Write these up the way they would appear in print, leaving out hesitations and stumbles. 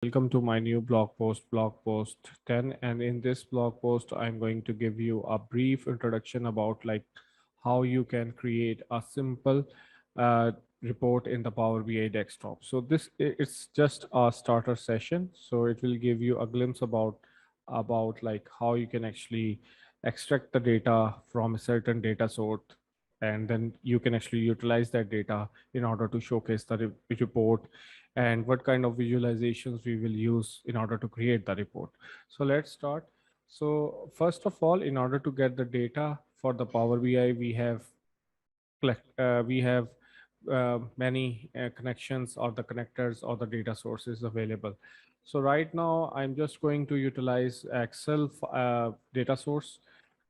Welcome to my new blog post 10. And in this blog post, I'm going to give you a brief introduction about like how you can create a simple uh, report in the Power BI desktop. So it's just a starter session. So it will give you a glimpse about like how you can actually extract the data from a certain data source, and then you can actually utilize that data in order to showcase the report, and what kind of visualizations we will use in order to create the report. So let's start. So first of all, in order to get the data for the Power BI, we have many connections or the connectors or the data sources available. So right now, I'm just going to utilize Excel data source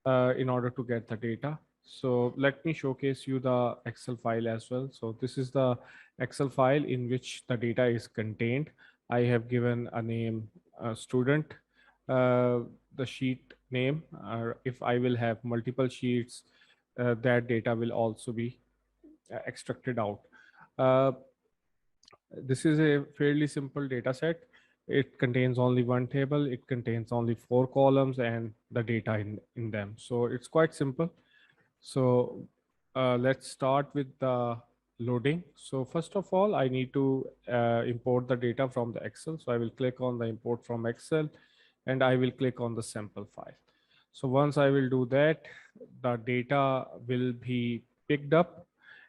in order to get the data. So let me showcase you the Excel file as well. So this is the Excel file in which the data is contained. I have given a name, student, uh, the sheet name. If I will have multiple sheets, that data will also be extracted out. Uh, this is a fairly simple data set. It contains only one table, it contains only four columns and the data in them. So it's quite simple. So let's start with the loading. So first of all, I need to import the data from the Excel. So I will click on the import from Excel and I will click on the sample file. So once I will do that, the data will be picked up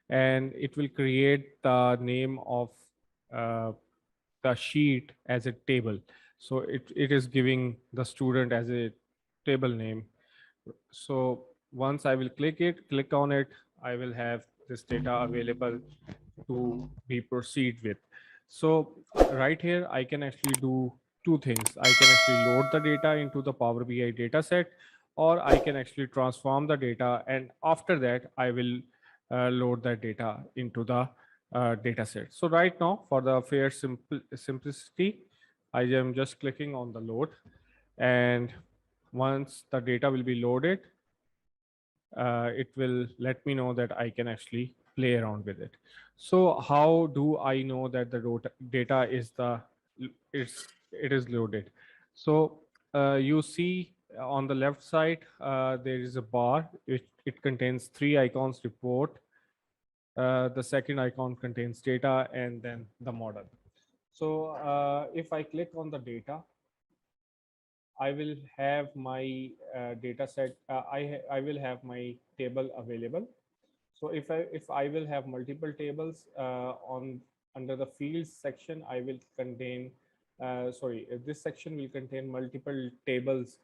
and it will create the name of uh, the sheet as a table. So it is giving the student as a table name. So once I will click on it, I will have this data available to be proceed with. So right here, I can actually do two things. I can actually load the data into the Power BI data set, or I can actually transform the data. And after that, I will load that data into the data set. So right now, for the fair simplicity, I am just clicking on the load. And once the data will be loaded, it will let me know that I can actually play around with it. So how do I know that the data is it is loaded? So you see on the left side there is a bar. It contains three icons: report. The second icon contains data, and then the model. So if I click on the data, I will have my data set. I will have my table available. So if I will have multiple tables on under the fields section, I will contain this section will contain multiple tables,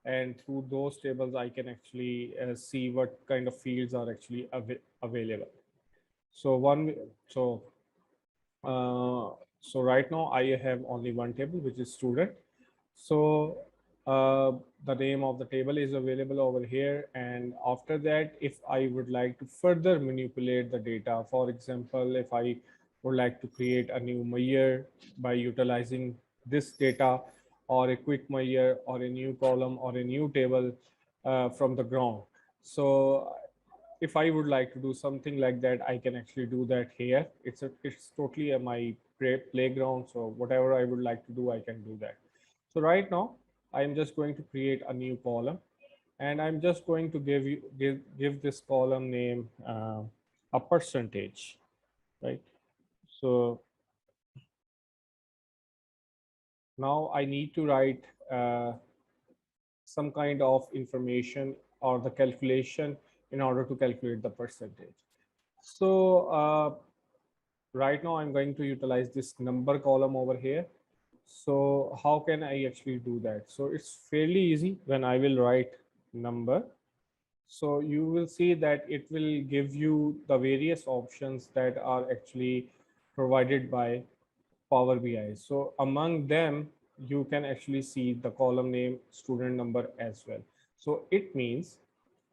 and through those tables I can actually see what kind of fields are actually available. So one so so right now I have only one table, which is student. So uh, the name of the table is available over here. And after that, if I would like to further manipulate the data, for example, if I would like to create a new measure by utilizing this data, or a quick measure, or a new column, or a new table from the ground. So if I would like to do something like that, I can actually do that here. It's totally my playground. So whatever I would like to do, I can do that. So right now, I'm just going to create a new column, and I'm just going to give this column name a percentage, right? So now I need to write some kind of information or the calculation in order to calculate the percentage. So right now I'm going to utilize this number column over here. So how can I actually do that? So it's fairly easy. When I will write number, so you will see that it will give you the various options that are actually provided by Power BI. So among them, you can actually see the column name, student number as well. So it means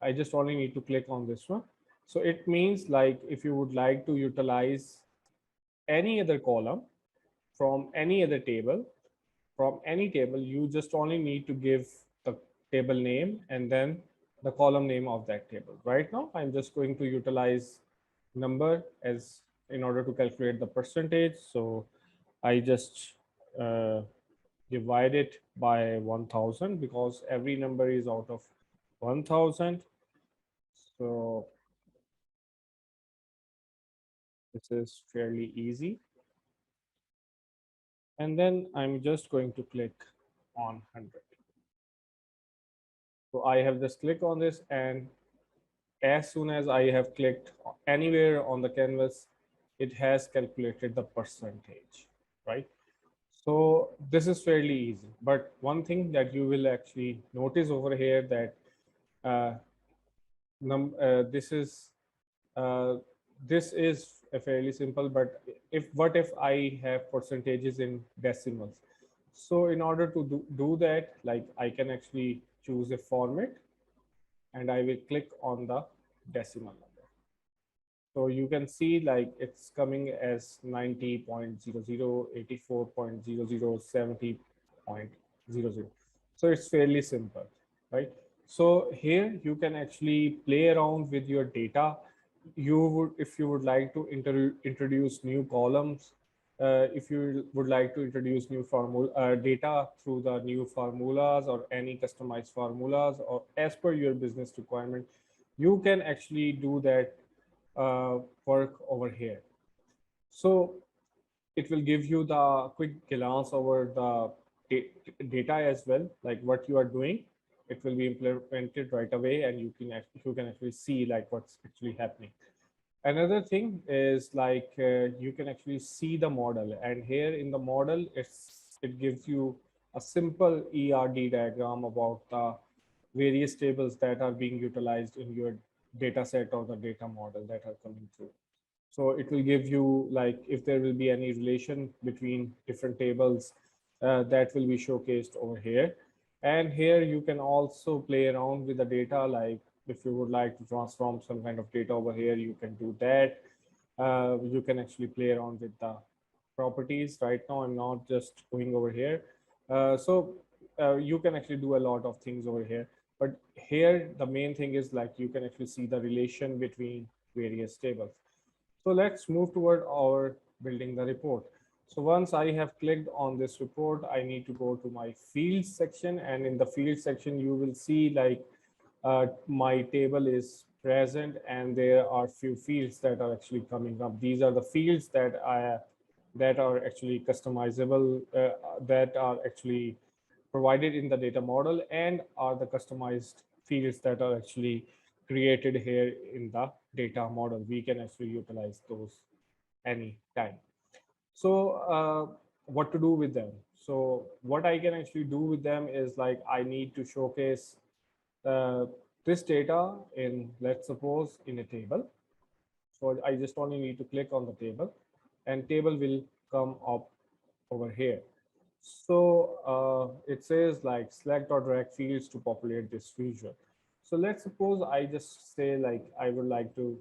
I just only need to click on this one. So it means like if you would like to utilize any other column from any other table, you just only need to give the table name and then the column name of that table. Right now, I'm just going to utilize number as in order to calculate the percentage. So I just divide it by 1000 because every number is out of 1000. So this is fairly easy. And then I'm just going to click on 100. So I have just clicked on this, and as soon as I have clicked anywhere on the canvas, it has calculated the percentage, right? So this is fairly easy. But one thing that you will actually notice over here that uh, this is uh, fairly simple. But what if I have percentages in decimals? So in order to do that, like I can actually choose a format, and I will click on the decimal number. So you can see like it's coming as 90.00, 84.00, 70.00. So it's fairly simple, right? So here you can actually play around with your data. If you would like to introduce new columns, if you would like to introduce new formula data through the new formulas or any customized formulas or as per your business requirement, you can actually do that work over here. So it will give you the quick glance over the data as well, like what you are doing. It will be implemented right away, and you can actually see like what's actually happening. Another thing is like you can actually see the model, and here in the model, it gives you a simple ERD diagram about the various tables that are being utilized in your data set or the data model that are coming through. So it will give you like if there will be any relation between different tables that will be showcased over here. And here you can also play around with the data, like if you would like to transform some kind of data over here, you can do that. You can actually play around with the properties. Right now, I'm not just going over here. You can actually do a lot of things over here. But here, the main thing is like you can actually see the relation between various tables. So let's move toward our building the report. So once I have clicked on this report, I need to go to my fields section, and in the field section, you will see like my table is present and there are few fields that are actually coming up. These are the fields that are actually customizable, that are actually provided in the data model, and are the customized fields that are actually created here in the data model. We can actually utilize those anytime. So what to do with them? So what I can actually do with them is like I need to showcase uh, this data in, let's suppose, in a table. So I just only need to click on the table, and table will come up over here. So it says like select or drag fields to populate this visual. So let's suppose I just say like I would like to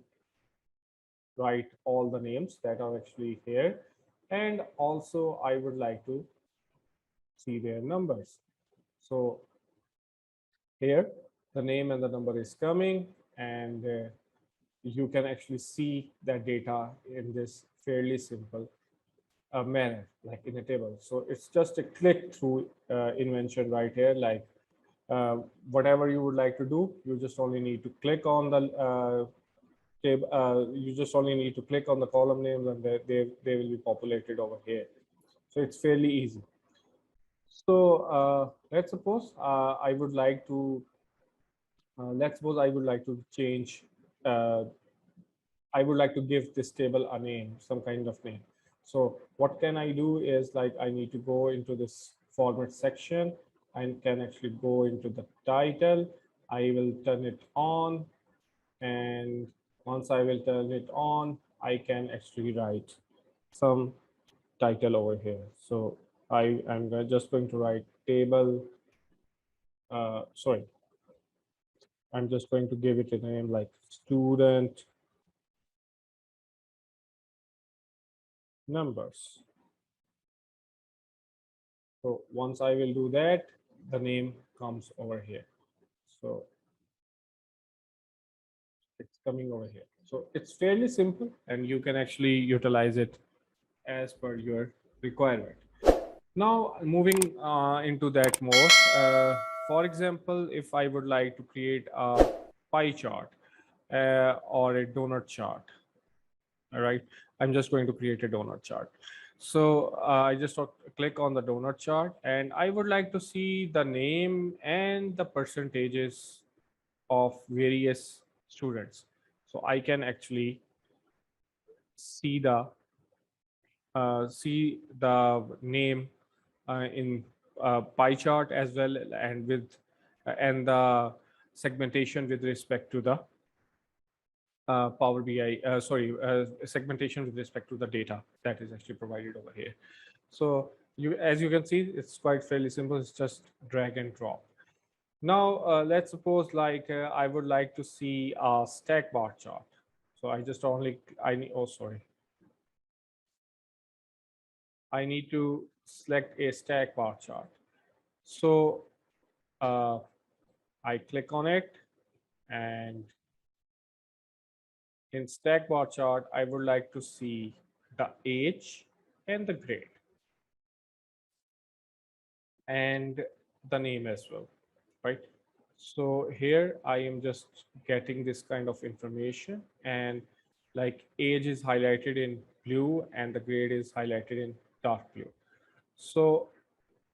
write all the names that are actually here, and also I would like to see their numbers. So here the name and the number is coming, and you can actually see that data in this fairly simple manner, like in a table. So it's just a click through invention right here. Like whatever you would like to do, you just only need to click on the table. You just only need to click on the column names, and they will be populated over here. So it's fairly easy. So let's suppose I would like to change. Uh, I would like to give this table a name, some kind of name. So what can I do is like I need to go into this format section and can actually go into the title. I will turn it on, and once I will turn it on, I can actually write some title over here. So I am just going to write table. Sorry, I'm just going to give it a name like student numbers. So once I will do that, the name comes over here. So it's coming over here. So it's fairly simple, and you can actually utilize it as per your requirement. Now moving into that more, for example, if I would like to create a pie chart or a donut chart, all right, I'm just going to create a donut chart. So I just click on the donut chart, and I would like to see the name and the percentages of various students. So I can actually see the name in pie chart as well, and with and the segmentation with respect to the Power BI, segmentation with respect to the data that is actually provided over here. So as you can see, it's quite fairly simple. It's just drag and drop. Now, let's suppose like I would like to see a stack bar chart. So I just only, I need, oh, sorry. I need to select a stack bar chart. So uh, I click on it, and in stack bar chart, I would like to see the age and the grade and the name as well, right? So here I am just getting this kind of information, and like age is highlighted in blue and the grade is highlighted in dark blue. So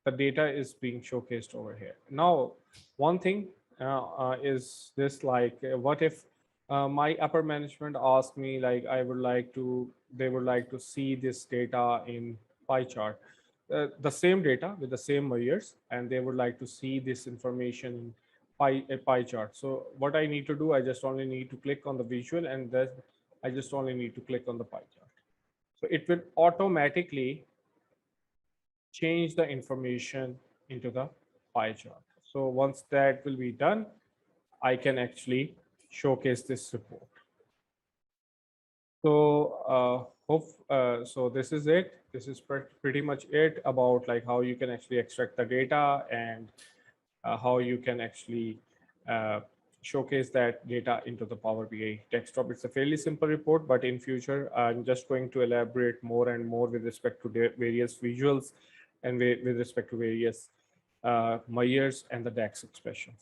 the data is being showcased over here. Now, one thing is this, like, what if my upper management asked me, like, they would like to see this data in pie chart, the same data with the same years, and they would like to see this information in a pie chart. So what I need to do, I just only need to click on the visual, and then I just only need to click on the pie chart. So it will automatically change the information into the pie chart. So once that will be done, I can actually showcase this report. So so this is it. This is pretty much it about like how you can actually extract the data, and how you can actually uh, showcase that data into the Power BI desktop. It's a fairly simple report, but in future, I'm just going to elaborate more and more with respect to the various visuals and with respect to various measures and the DAX expressions.